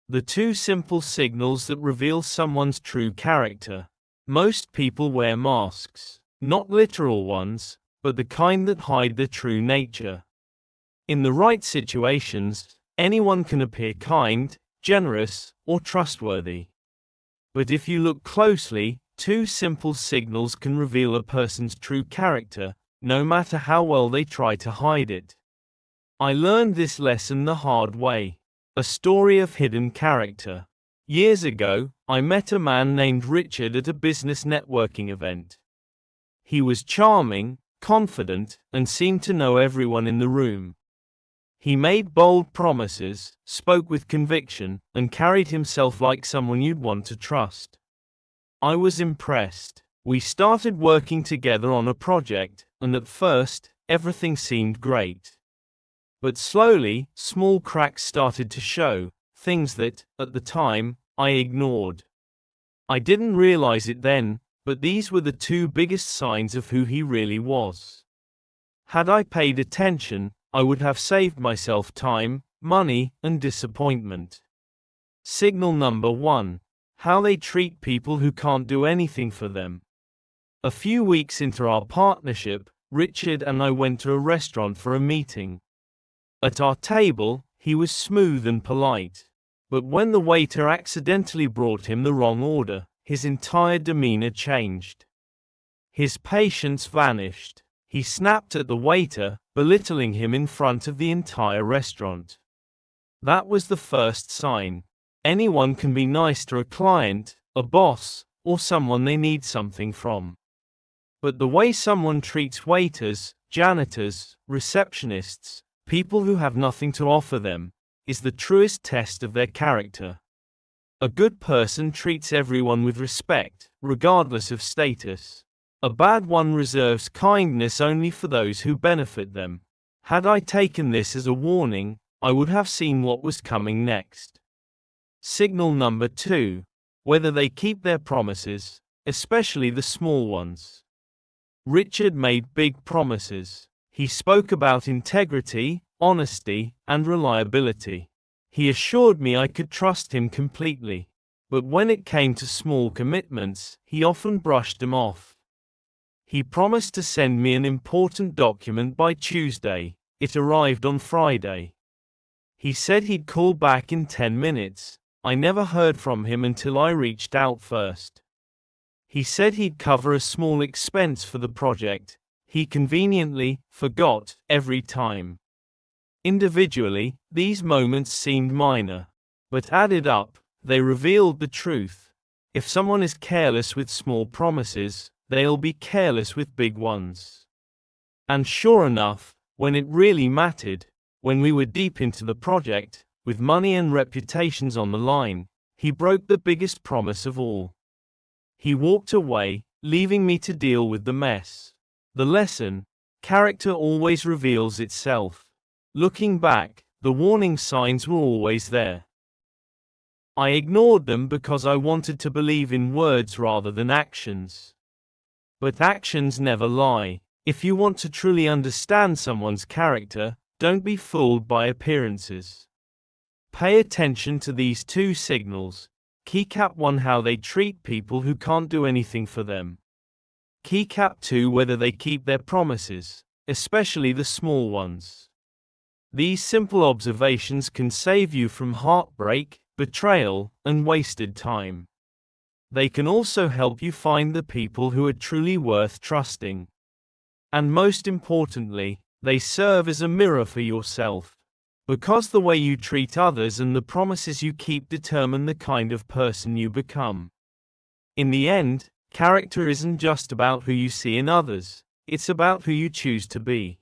The two simple signals that reveal someone's true character. Most people wear masks, not literal ones, but the kind that hide their true nature. In the right situations, anyone can appear kind, generous, or trustworthy. But if you look closely, two simple signals can reveal a person's true character, no matter how well they try to hide it. I learned this lesson the hard way. A story of hidden character. Years ago, I met a man named Richard at a business networking event. He was charming, confident, and seemed to know everyone in the room. He made bold promises, spoke with conviction, and carried himself like someone you'd want to trust. I was impressed. We started working together on a project, and at first, everything seemed great. But slowly, small cracks started to show, things that, at the time, I ignored. I didn't realize it then, but these were the two biggest signs of who he really was. Had I paid attention, I would have saved myself time, money, and disappointment. Signal number 1. How they treat people who can't do anything for them. A few weeks into our partnership, Richard and I went to a restaurant for a meeting. At our table, he was smooth and polite. But when the waiter accidentally brought him the wrong order, his entire demeanor changed. His patience vanished. He snapped at the waiter, belittling him in front of the entire restaurant. That was the first sign. Anyone can be nice to a client, a boss, or someone they need something from. But the way someone treats waiters, janitors, receptionists, people who have nothing to offer them, is the truest test of their character. A good person treats everyone with respect, regardless of status. A bad one reserves kindness only for those who benefit them. Had I taken this as a warning, I would have seen what was coming next. Signal number 2. Whether they keep their promises, especially the small ones. Richard made big promises. He spoke about integrity, honesty, and reliability. He assured me I could trust him completely. But when it came to small commitments, he often brushed them off. He promised to send me an important document by Tuesday. It arrived on Friday. He said he'd call back in 10 minutes. I never heard from him until I reached out first. He said he'd cover a small expense for the project. He conveniently forgot every time. Individually, these moments seemed minor, but added up, they revealed the truth. If someone is careless with small promises, they'll be careless with big ones. And sure enough, when it really mattered, when we were deep into the project, with money and reputations on the line, he broke the biggest promise of all. He walked away, leaving me to deal with the mess. The lesson: character always reveals itself. Looking back, the warning signs were always there. I ignored them because I wanted to believe in words rather than actions. But actions never lie. If you want to truly understand someone's character, don't be fooled by appearances. Pay attention to these two signals. Keycap 1: how they treat people who can't do anything for them. Keycap 2: whether they keep their promises, especially the small ones. These simple observations can save you from heartbreak, betrayal, and wasted time. They can also help you find the people who are truly worth trusting. And most importantly, they serve as a mirror for yourself. Because the way you treat others and the promises you keep determine the kind of person you become. In the end, character isn't just about who you see in others, it's about who you choose to be.